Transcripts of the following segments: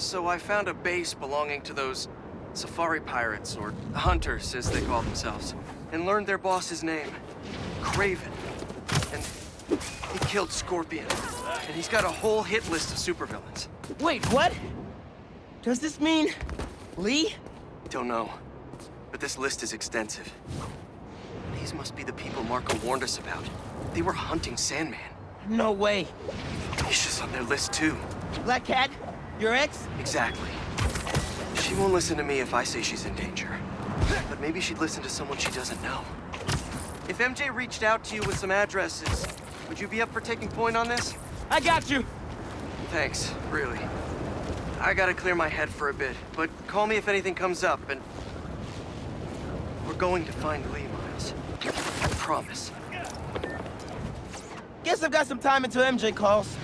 So I found a base belonging to those safari pirates, or hunters as they call themselves, and learned their boss's name, Craven. And he killed Scorpion. And he's got a whole hit list of supervillains. Wait, what? Does this mean Lee? Don't know, but this list is extensive. These must be the people Marco warned us about. They were hunting Sandman. No way. Felicia's on their list too. Black Cat? Your ex? Exactly. She won't listen to me if I say she's in danger. But maybe she'd listen to someone she doesn't know. If MJ reached out to you with some addresses, would you be up for taking point on this? I got you. Thanks, really. I gotta clear my head for a bit, but call me if anything comes up, and... we're going to find Lee, Miles. I promise. Guess I've got some time until MJ calls.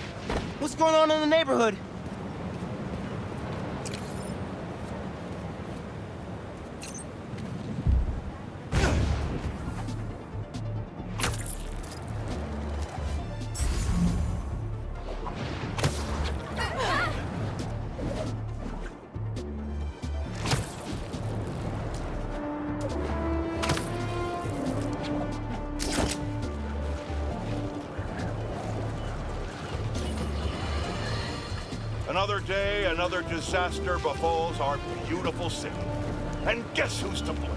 What's going on in the neighborhood? Another day, another disaster befalls our beautiful city. And guess who's to blame?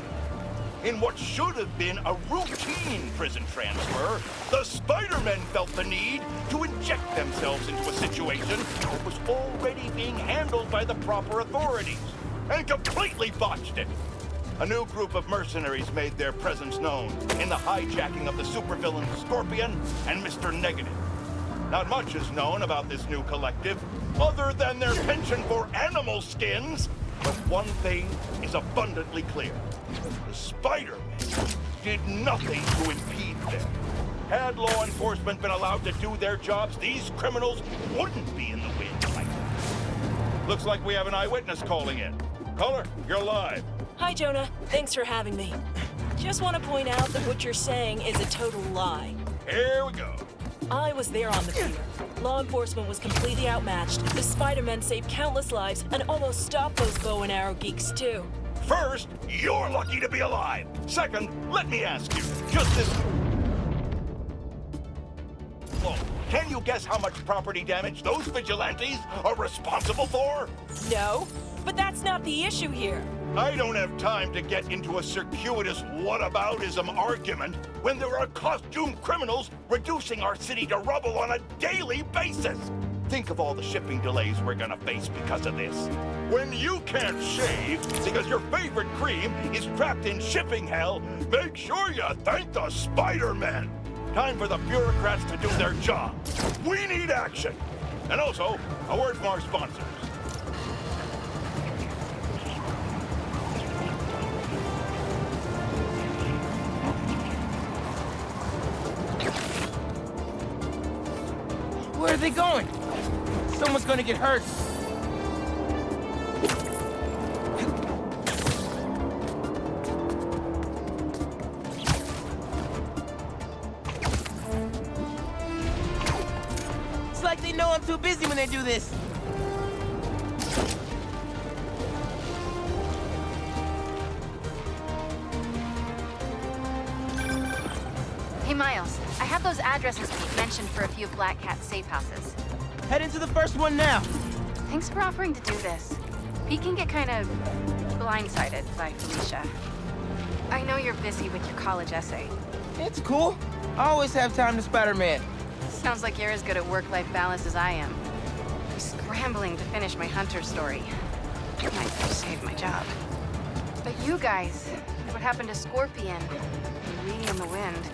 In what should have been a routine prison transfer, the Spider-Men felt the need to inject themselves into a situation that was already being handled by the proper authorities, and completely botched it. A new group of mercenaries made their presence known in the hijacking of the supervillain Scorpion and Mr. Negative. Not much is known about this new collective, other than their penchant for animal skins. But one thing is abundantly clear. The Spider-Men did nothing to impede them. Had law enforcement been allowed to do their jobs, these criminals wouldn't be in the wind like that. Looks like we have an eyewitness calling in. Caller, you're live. Hi, Jonah. Thanks for having me. Just want to point out that what you're saying is a total lie. Here we go. I was there on the pier. Law enforcement was completely outmatched. The Spider-Men saved countless lives and almost stopped those bow and arrow geeks, too. First, you're lucky to be alive. Second, let me ask you, just this... Well, can you guess how much property damage those vigilantes are responsible for? No, but that's not the issue here. I don't have time to get into a circuitous whataboutism argument when there are costumed criminals reducing our city to rubble on a daily basis. Think of all the shipping delays we're gonna face because of this. When you can't shave because your favorite cream is trapped in shipping hell, make sure you thank the Spider-Man. Time for the bureaucrats to do their job. We need action. And also, a word from our sponsors. Where are they going? Someone's gonna get hurt. It's like they know I'm too busy when they do this. Hey, Miles. I have those addresses Pete mentioned for a few of Black Cat's safe houses. Head into the first one now. Thanks for offering to do this. Pete can get kind of blindsided by Felicia. I know you're busy with your college essay. It's cool. I always have time to Spider-Man. Sounds like you're as good at work-life balance as I am. I'm scrambling to finish my Hunter story. Might have saved my job. But you guys, what happened to Scorpion? And Lee in the wind.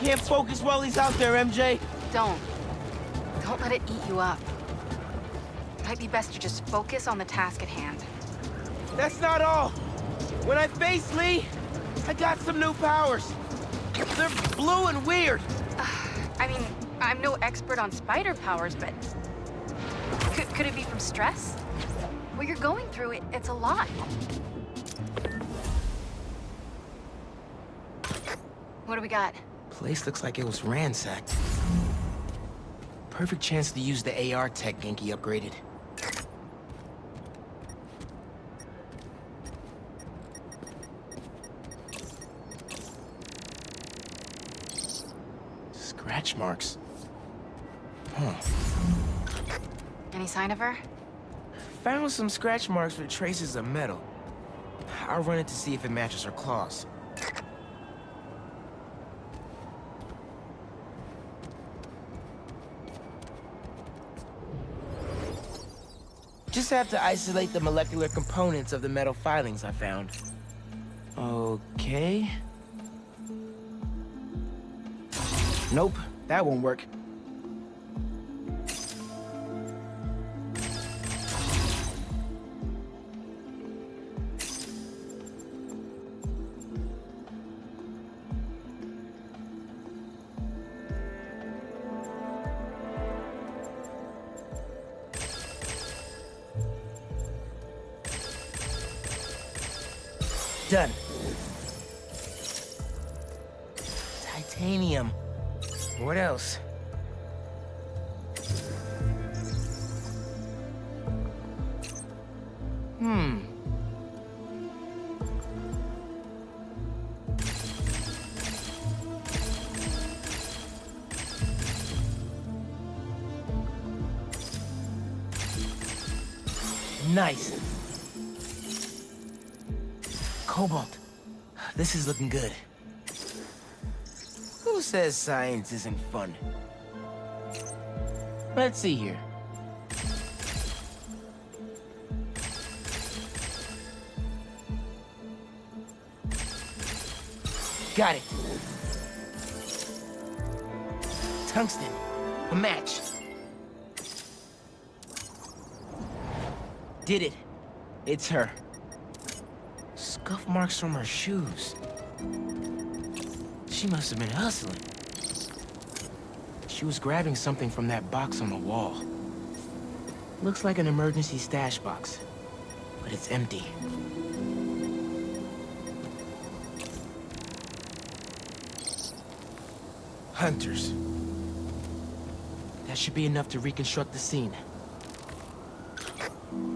Can't focus while he's out there, MJ. Don't let it eat you up. Might be best to just focus on the task at hand. That's not all. When I face Lee, I got some new powers. They're blue and weird. I mean, I'm no expert on spider powers, but could it be from stress? What you're going through, it's a lot. What do we got? Place looks like it was ransacked. Perfect chance to use the AR tech Genki upgraded. scratch marks. Huh. Any sign of her? Found some scratch marks with traces of metal. I'll run it to see if it matches her claws. Just have to isolate the molecular components of the metal filings I found. Okay. Nope, that won't work. Done. Titanium. What else? Nice. Cobalt. This is looking good. Who says science isn't fun? Let's see here. Got it. Tungsten. A match. Did it. It's her. Scuff marks from her shoes. She must have been hustling. She was grabbing something from that box on the wall. Looks like an emergency stash box, but it's empty. Hunters. That should be enough to reconstruct the scene.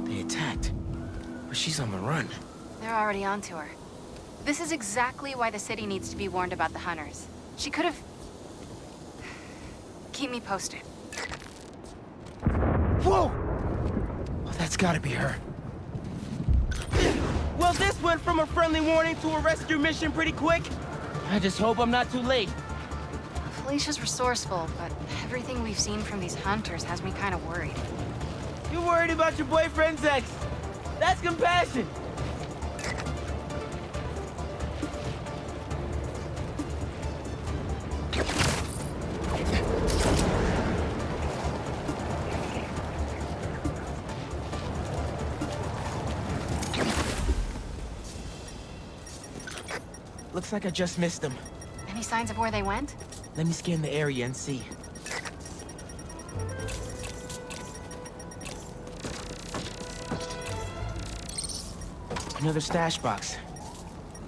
They attacked, but she's on the run. They're already onto her. This is exactly why the city needs to be warned about the hunters. She could have... Keep me posted. Whoa! Oh, that's gotta be her. Well, this went from a friendly warning to a rescue mission pretty quick. I just hope I'm not too late. Felicia's resourceful, but everything we've seen from these hunters has me kind of worried. You're worried about your boyfriend's ex. That's compassion. Looks like I just missed them. Any signs of where they went? Let me scan the area and see. Another stash box.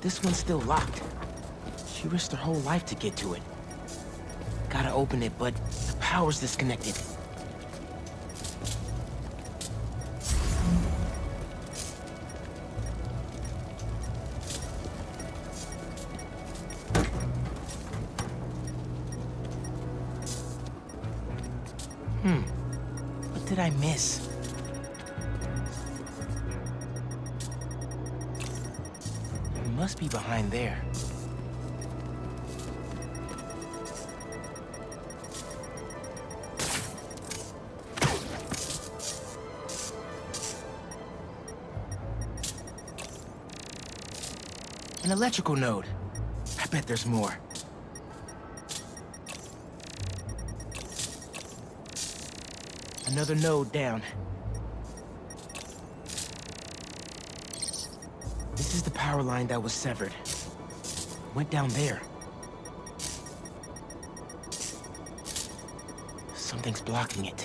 This one's still locked. She risked her whole life to get to it. Gotta open it, but the power's disconnected. What did I miss? It must be behind there. An electrical node. I bet there's more. Another node down. This is the power line that was severed. Went down there. Something's blocking it.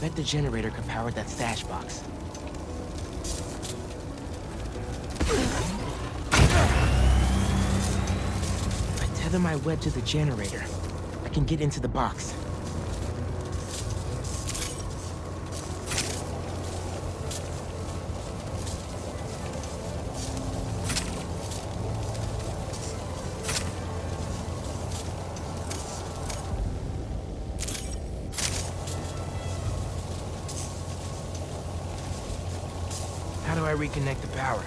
Bet the generator can power that stash box. Tether my web to the generator. I can get into the box. I reconnect the power?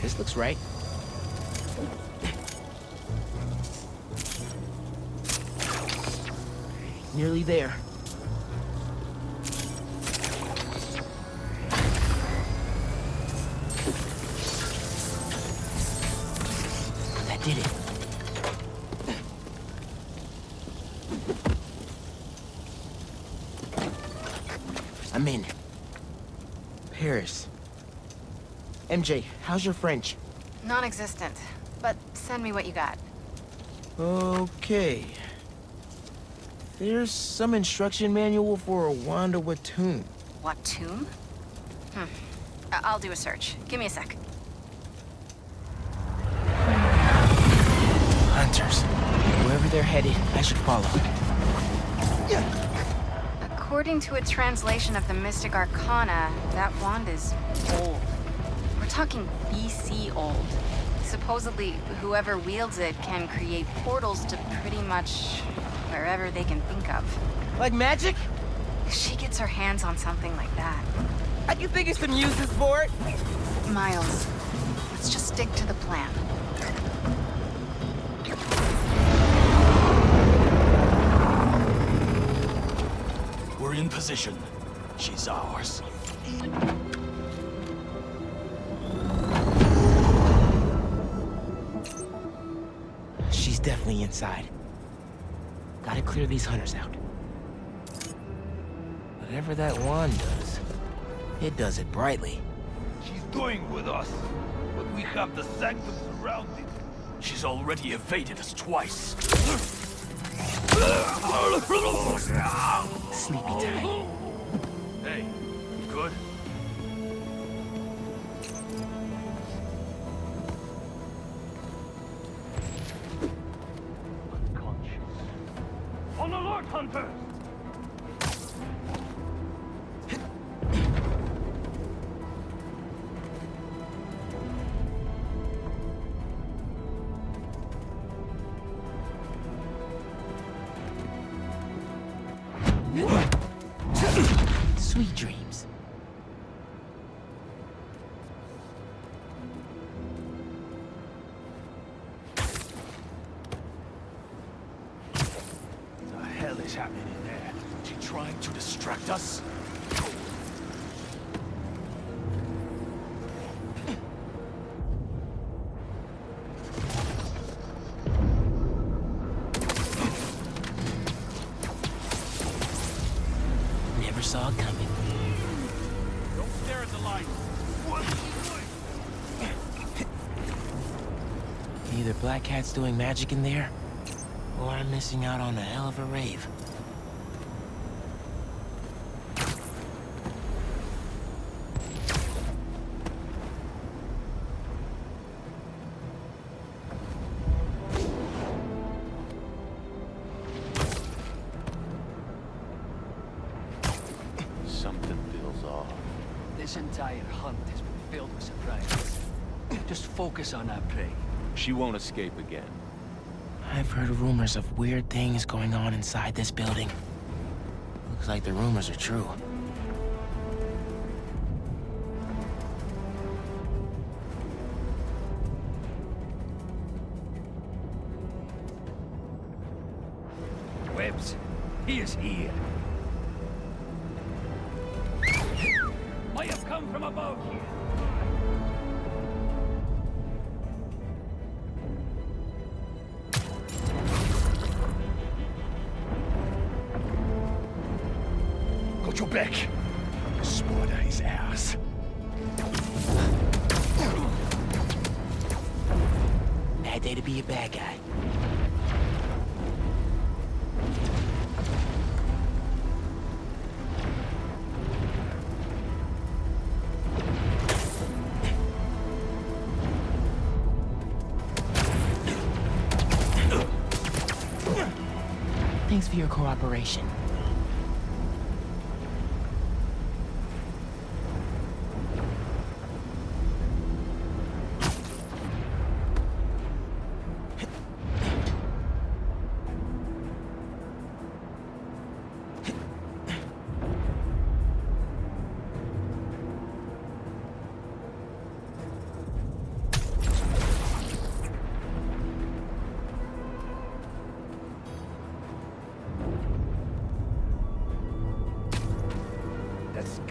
This looks right. Nearly there. That did it. I'm in. Paris. MJ, how's your French? Non-existent. But send me what you got. Okay. There's some instruction manual for a Wanda Watoon. What tomb? I'll do a search. Give me a sec. Hunters. Wherever they're headed, I should follow. According to a translation of the Mystic Arcana, that wand is old. We're talking BC old. Supposedly, whoever wields it can create portals to pretty much wherever they can think of. Like magic? If she gets her hands on something like that. I can think of some uses for it. Miles, let's just stick to the plan. We're in position. She's ours. She's definitely inside. Gotta clear these hunters out. Whatever that wand does, it does it brightly. She's going with us, but we have the sanctum surrounded. She's already evaded us twice. Sleepy time. Hey, you good? Unconscious. On alert, hunters! Sweet dreams. The hell is happening in there? She trying to distract us? Never saw it coming. Don't stare at the light. What are you doing? Either Black Cat's doing magic in there, or I'm missing out on a hell of a rave. Something feels off. This entire hunt has been filled with surprises. Just focus on our prey. She won't escape again. I've heard rumors of weird things going on inside this building. Looks like the rumors are true. Webbs, he is here. Might have come from above here. Got your back. Spider is ours. Bad day to be a bad guy. Thanks for your cooperation.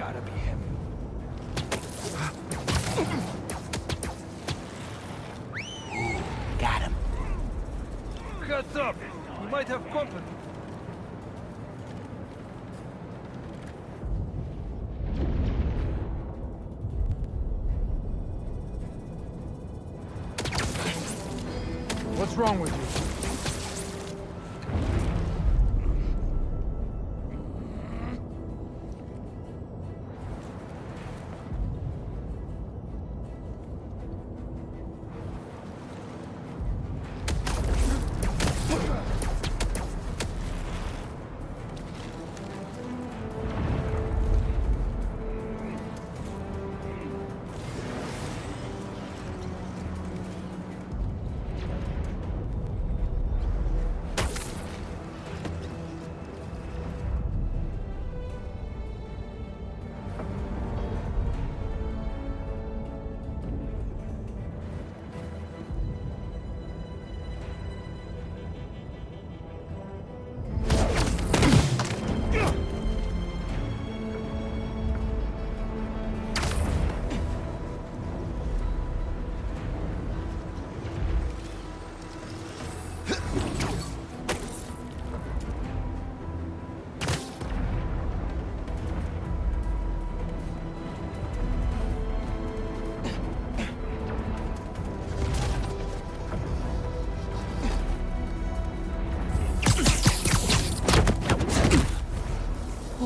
gotta be him. Got him. Heads up! We might have company. What's wrong with you?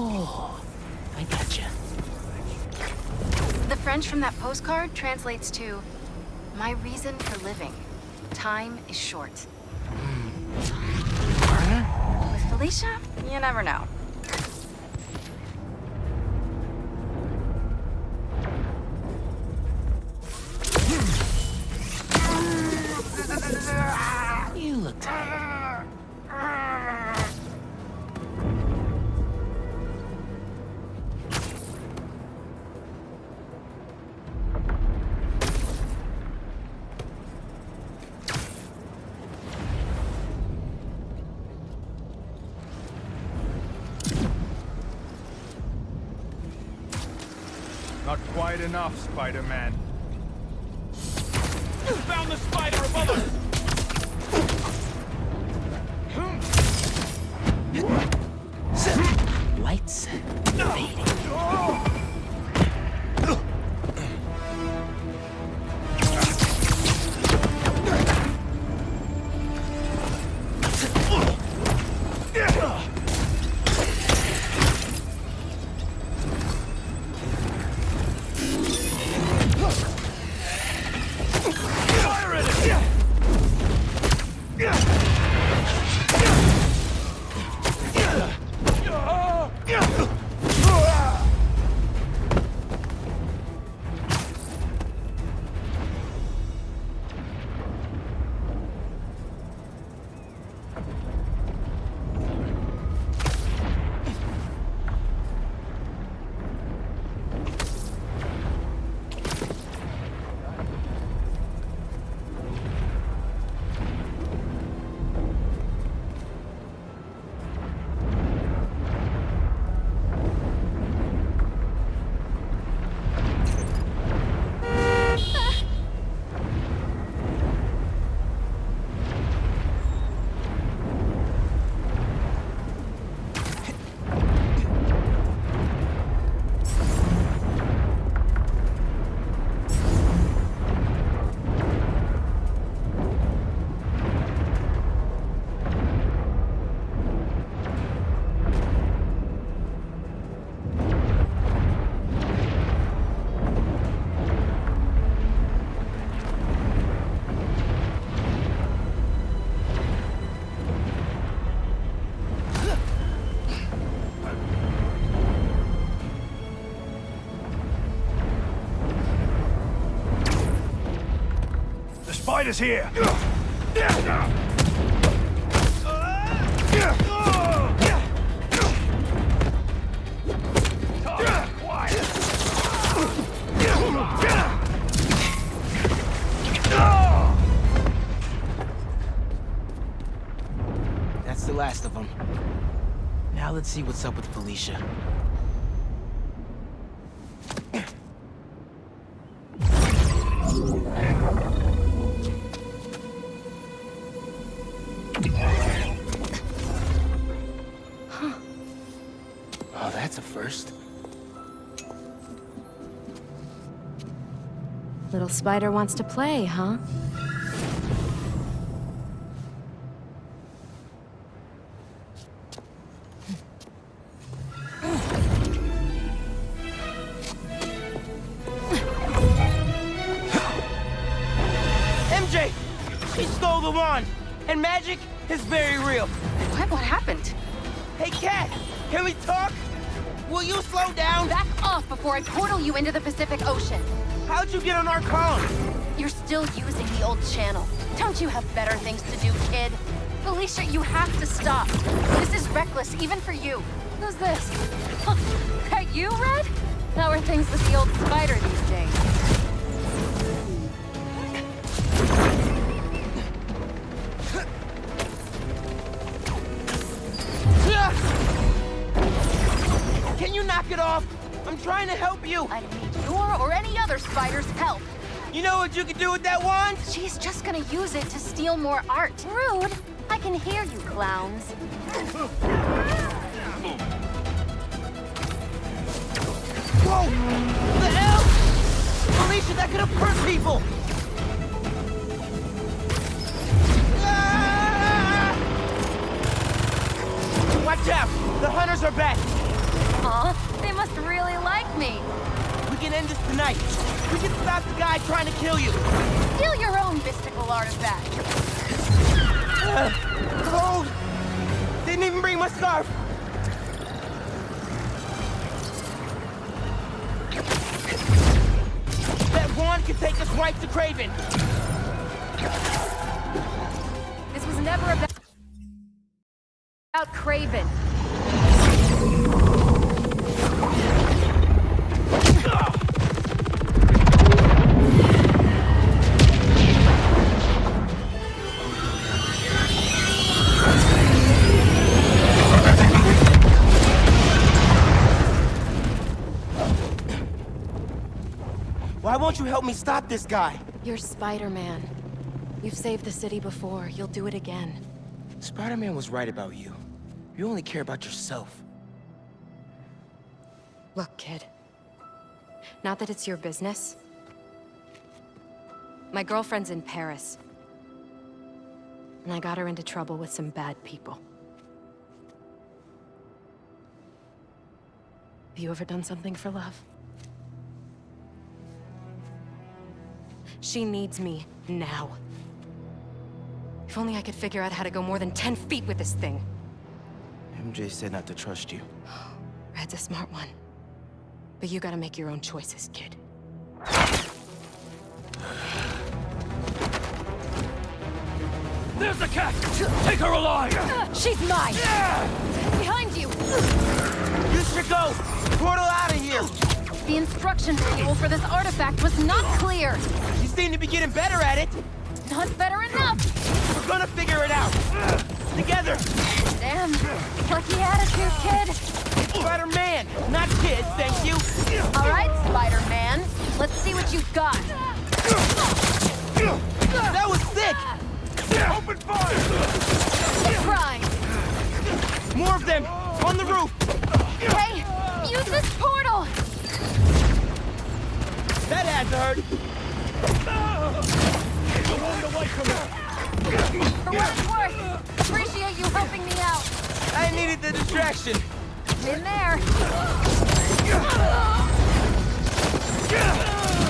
Oh, I gotcha. The French from that postcard translates to, "My reason for living. Time is short." With Felicia, you never know. You look tired. Not quite enough, Spider-Man. Found the spider above us! Lights fading. Fire at it! The spider's here! That's the last of them. Now let's see what's up with Felicia. Little spider wants to play, huh? MJ! She stole the wand! And magic is very real. What happened? Hey, Cat! Can we talk? Will you slow down? Back off before I portal you into the Pacific Ocean. How'd you get on our column? You're still using the old channel. Don't you have better things to do, kid? Felicia, you have to stop. This is reckless, even for you. Who's this? Huh, that you, Red? How are things with the old spider these days? Can you knock it off? I'm trying to help you. I don't need your or any other spider's help. You know what you can do with that wand? She's just gonna use it to steal more art. Rude. I can hear you, clowns. Whoa! The hell? Felicia, that could have hurt people! Ah! Watch out! The hunters are back! Huh? They must really like me. We can end this tonight. We can stop the guy trying to kill you. Steal your own mystical artifact. Cold! Didn't even bring my scarf! That wand could take us right to Craven. This was never about Craven. Why won't you help me stop this guy? You're Spider-Man. You've saved the city before. You'll do it again. Spider-Man was right about you. You only care about yourself. Look, kid. Not that it's your business. My girlfriend's in Paris. And I got her into trouble with some bad people. Have you ever done something for love? She needs me now. If only I could figure out how to go more than 10 feet with this thing. MJ said not to trust you. Red's a smart one. But you gotta make your own choices, kid. There's the cat! Take her alive! She's mine! Behind you! You should go! Portal out of here! The instruction manual for this artifact was not clear! You seem to be getting better at it! Not better enough! We're gonna figure it out! Together! Damn. Lucky attitude, kid. Spider-Man, not kid, thank you! All right, Spider-Man. Let's see what you've got. That was sick! Open fire! Grind. More of them! On the roof! Hey, use this portal! That had to hurt! Away from her! For what it's worth, appreciate you helping me out. I needed the distraction! In there.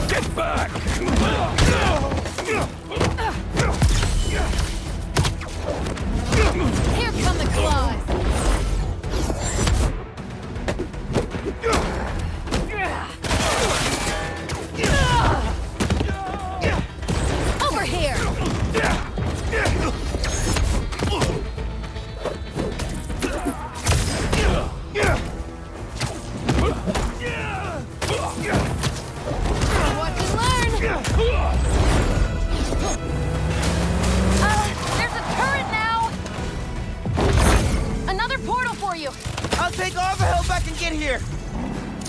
Get back! Here come the claws. Over here. Watch and learn. There's a turret now. Another portal for you. I'll take all the help I can get here!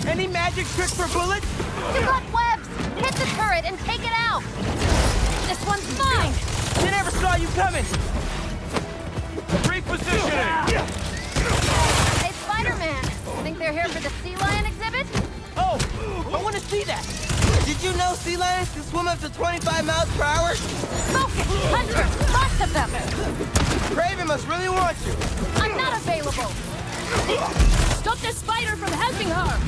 Any magic tricks for bullets? You got webs. Hit the turret and take it out. This one's mine. They never saw you coming! Repositioning! Hey, Spider-Man. Think they're here for the sea lion exhibit? Oh, I want to see that. Did you know sea lions can swim up to 25 miles per hour? Focus! Hunter! Lots of them! Craven must really want you. I'm not available! Stop the spider from helping her!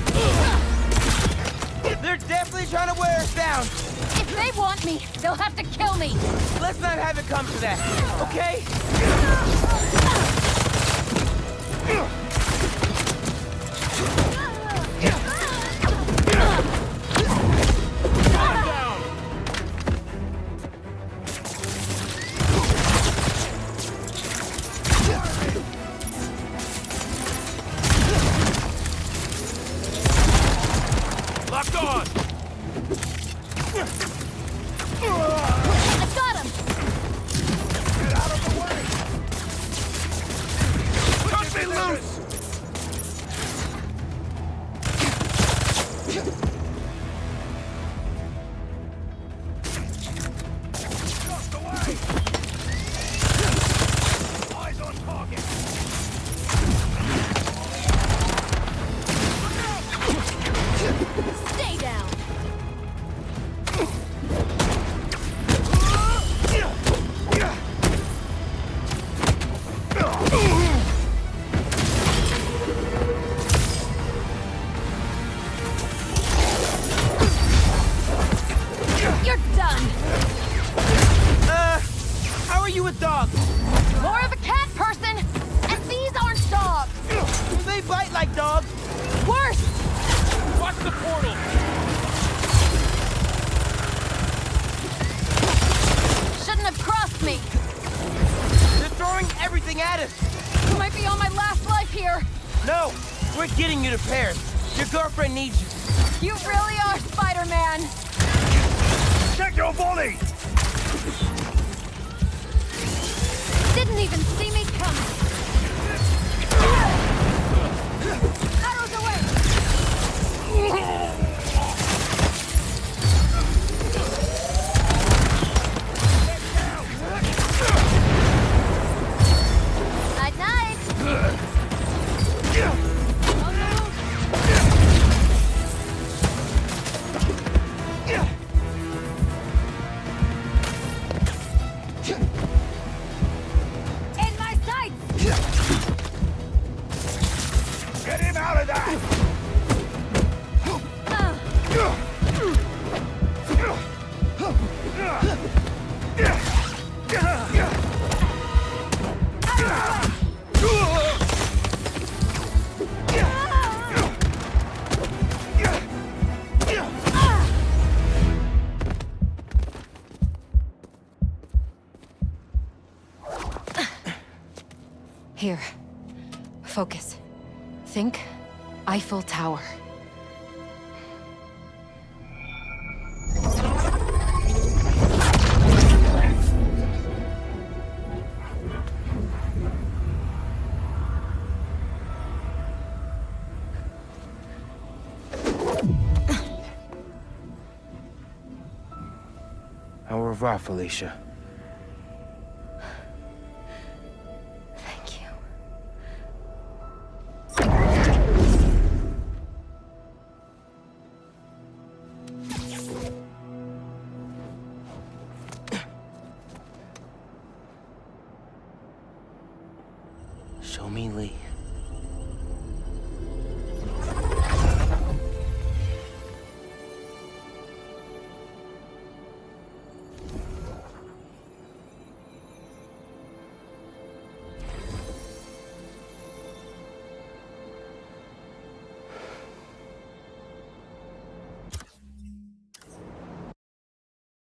They're definitely trying to wear us down. If they want me, they'll have to kill me! Let's not have it come to that, okay? Locked on! I got him! Get out of the way! Cut me loose! Just away! Eyes on target! Stay down! You're done! How are you with dogs? More of a cat person! And these aren't dogs! They bite like dogs. Worse! Watch the portal! Shouldn't have crossed me! They're throwing everything at us. You might be on my last life here! No, we're getting you to Paris. Your girlfriend needs you. You really are Spider-Man! Check your volley! Didn't even see me coming! Arrows away! Night-night! On the move! In my sights! Get him out of that! Here. Focus. Think Eiffel Tower. Au revoir, Felicia. Thank you. Show me Lee.